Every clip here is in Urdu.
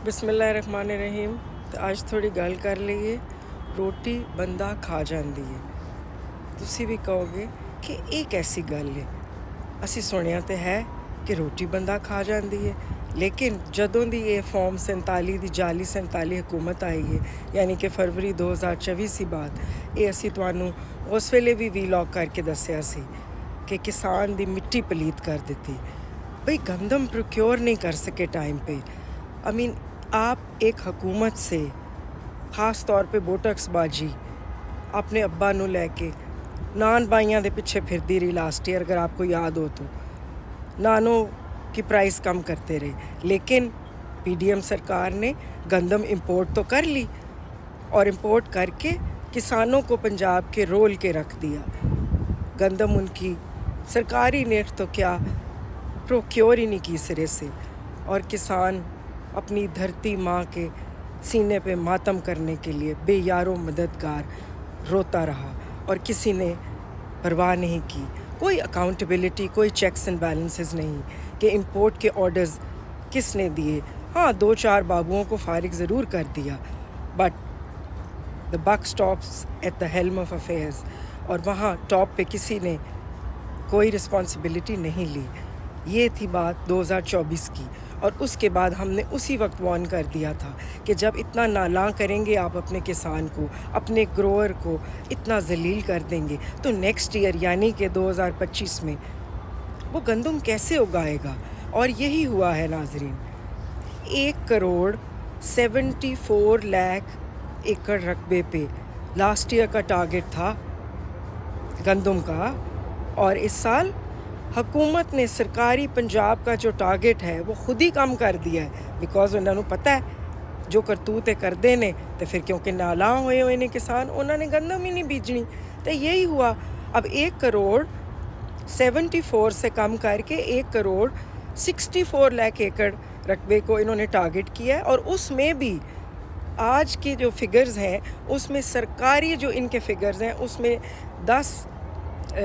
ਬਿਸਮਿਲ੍ਲਾਹਿਰਰਹਿਮਾਨਿਰਰਹੀਮ। ਤੇ ਅੱਜ ਥੋੜੀ ਗੱਲ ਕਰ ਲਈਏ, ਰੋਟੀ ਬੰਦਾ ਖਾ ਜਾਂਦੀ ਹੈ। ਤੁਸੀਂ ਵੀ ਕਹੋਗੇ ਕਿ ਇਹ ਕੈਸੀ ਗੱਲ ਹੈ। ਅਸੀਂ ਸੁਣਿਆ ਤੇ ਹੈ ਕਿ ਰੋਟੀ ਬੰਦਾ ਖਾ ਜਾਂਦੀ ਹੈ, ਲੇਕਿਨ ਜਦੋਂ ਦੀ ਇਹ ਫਾਰਮ 47 ਦੀ ਜਾਲੀ 47 ਹਕੂਮਤ ਆਈ ਹੈ, ਯਾਨੀ ਕਿ ਫਰਵਰੀ 2024 ਸੀ ਬਾਅਦ, ਇਹ ਅਸੀਂ ਤੁਹਾਨੂੰ ਉਸ ਵੇਲੇ ਵੀ ਵੀਲੌਗ ਕਰਕੇ ਦੱਸਿਆ ਸੀ کہ کسان دی مٹی پلیت کر دیتی. بھئی گندم پروکیور نہیں کر سکے ٹائم پہ. آپ ایک حکومت سے خاص طور پہ بوٹکس باجی اپنے ابا نو لے کے نان بائیاں دے پیچھے پھردی رہی لاسٹ ایئر، اگر آپ کو یاد ہو تو نانوں کی پرائس کم کرتے رہے، لیکن پی ڈی ایم سرکار نے گندم امپورٹ تو کر لی اور امپورٹ کر کے کسانوں کو پنجاب کے رول کے رکھ دیا. گندم ان کی سرکاری نیٹ تو کیا پروکیور ہی نہیں کی سرے سے، اور کسان اپنی دھرتی ماں کے سینے پہ ماتم کرنے کے لیے بے یارو مددگار روتا رہا، اور کسی نے پرواہ نہیں کی. کوئی اکاؤنٹیبلٹی، کوئی چیکس اینڈ بیلنسز نہیں کہ امپورٹ کے آرڈرز کس نے دیے. ہاں 2-4 بابوؤں کو فارغ ضرور کر دیا، but the book stops at the helm of affairs, اور وہاں ٹاپ پہ کسی نے کوئی رسپانسبلٹی نہیں لی. یہ تھی بات 2024 کی، اور اس کے بعد ہم نے اسی وقت وارن کر دیا تھا کہ جب اتنا نالاں کریں گے آپ اپنے کسان کو، اپنے گروور کو اتنا ذلیل کر دیں گے، تو نیکسٹ ایئر یعنی کہ 2025 میں وہ گندم کیسے اگائے گا؟ اور یہی ہوا ہے ناظرین. 1,74 لاکھ ایکڑ رقبے پہ لاسٹ ایئر کا ٹارگٹ تھا گندم کا، اور اس سال حکومت نے سرکاری پنجاب کا جو ٹارگٹ ہے وہ خود ہی کم کر دیا ہے، بیکاز انہوں نے پتہ ہے جو کرتوتے کر دینے تو پھر کیونکہ نالاں ہوئے نے کسان، انہوں نے گندم ہی نہیں بیجنی. تو یہی ہوا. اب 1,74 سے کم کر کے 1,64 لاکھ ایکڑ رقبے کو انہوں نے ٹارگٹ کیا ہے، اور اس میں بھی آج کی جو فگرز ہیں اس میں سرکاری جو ان کے فگرز ہیں اس میں 10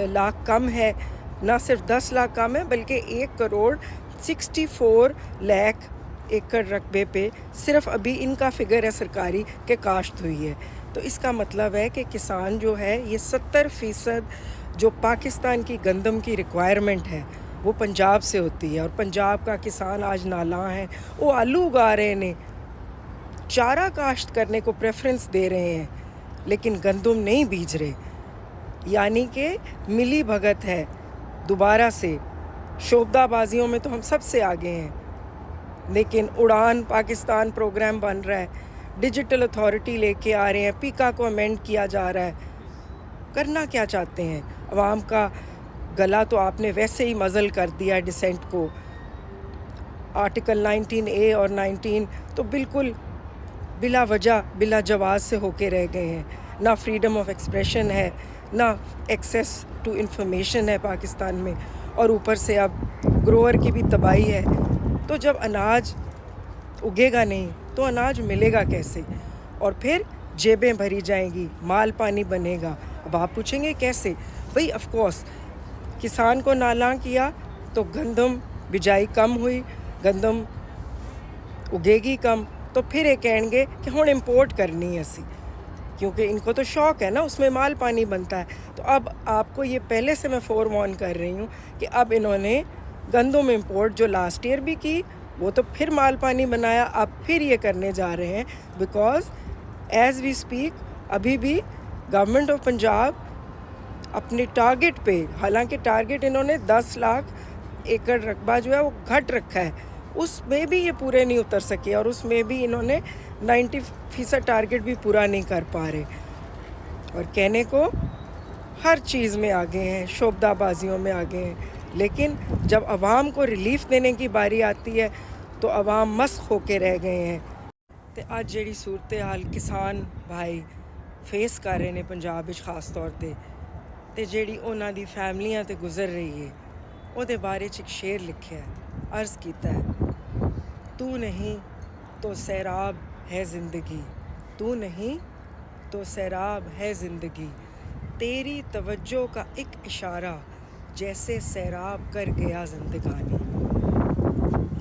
لاکھ کم ہے. نہ صرف 10 لاکھ کم ہے بلکہ 1,64 لاکھ ایکڑ رقبے پہ صرف ابھی ان کا فگر ہے سرکاری کہ کاشت ہوئی ہے. تو اس کا مطلب ہے کہ کسان جو ہے یہ 70% جو پاکستان کی گندم کی ریکوائرمنٹ ہے وہ پنجاب سے ہوتی ہے، اور پنجاب کا کسان آج نالاں ہے. وہ آلو اگا رہے ہیں، چارہ کاشت کرنے کو پریفرنس دے رہے ہیں، لیکن گندم نہیں بیج رہے. یعنی کہ ملی بھگت ہے دوبارہ سے. شعبدہ بازیوں میں تو ہم سب سے آگے ہیں، لیکن اڑان پاکستان پروگرام بن رہا ہے، ڈیجیٹل اتھارٹی لے کے آ رہے ہیں، پیکا کو امینڈ کیا جا رہا ہے. کرنا کیا چاہتے ہیں؟ عوام کا گلا تو آپ نے ویسے ہی مزل کر دیا ہے ڈسینٹ کو. آرٹیکل 19A اور 19 تو بالکل بلا وجہ بلا جواز سے ہو کے رہ گئے ہیں. نہ فریڈم آف ایکسپریشن ہے، نہ ایکسیس ٹو انفارمیشن ہے پاکستان میں، اور اوپر سے اب گروور کی بھی تباہی ہے. تو جب اناج اگے گا نہیں تو اناج ملے گا کیسے؟ اور پھر جیبیں بھری جائیں گی، مال پانی بنے گا. اب آپ پوچھیں گے کیسے؟ بھئی آف کورس کسان کو نالاں کیا تو گندم بجائی کم ہوئی، گندم اگے گی کم، تو پھر یہ کہیں گے کہ ہن امپورٹ کرنی ہے اسی، کیونکہ ان کو تو شوق ہے نا، اس میں مال پانی بنتا ہے. تو اب آپ کو یہ پہلے سے میں فور وارن کر رہی ہوں کہ اب انہوں نے گندم امپورٹ جو لاسٹ ایئر بھی کی وہ تو پھر مال پانی بنایا، اب پھر یہ کرنے جا رہے ہیں. بیکاز ایز وی اسپیک ابھی بھی گورنمنٹ آف پنجاب اپنے ٹارگٹ پہ، حالانکہ ٹارگٹ انہوں نے 10 لاکھ ایکڑ رقبہ جو ہے وہ گھٹ رکھا ہے، اس میں بھی یہ پورے نہیں اتر سکے، اور اس میں بھی انہوں نے 90% ٹارگٹ بھی پورا نہیں کر پا رہے. اور کہنے کو ہر چیز میں آگے ہیں، شعبدہ بازیوں میں آگے ہیں، لیکن جب عوام کو ریلیف دینے کی باری آتی ہے تو عوام مسخ ہو کے رہ گئے ہیں. تے اج جیڑی صورتحال کسان بھائی فیس کر رہے ہیں پنجاب وچ خاص طور تے جیڑی انہاں دی فیملیاں تے گزر رہی ہے، او دے بارے چ ایک شعر لکھیا ہے، عرض کیتا ہے: تو نہیں تو سیراب ہے زندگی، تو نہیں تو سیراب ہے زندگی، تیری توجہ کا ایک اشارہ جیسے سیراب کر گیا زندگانی.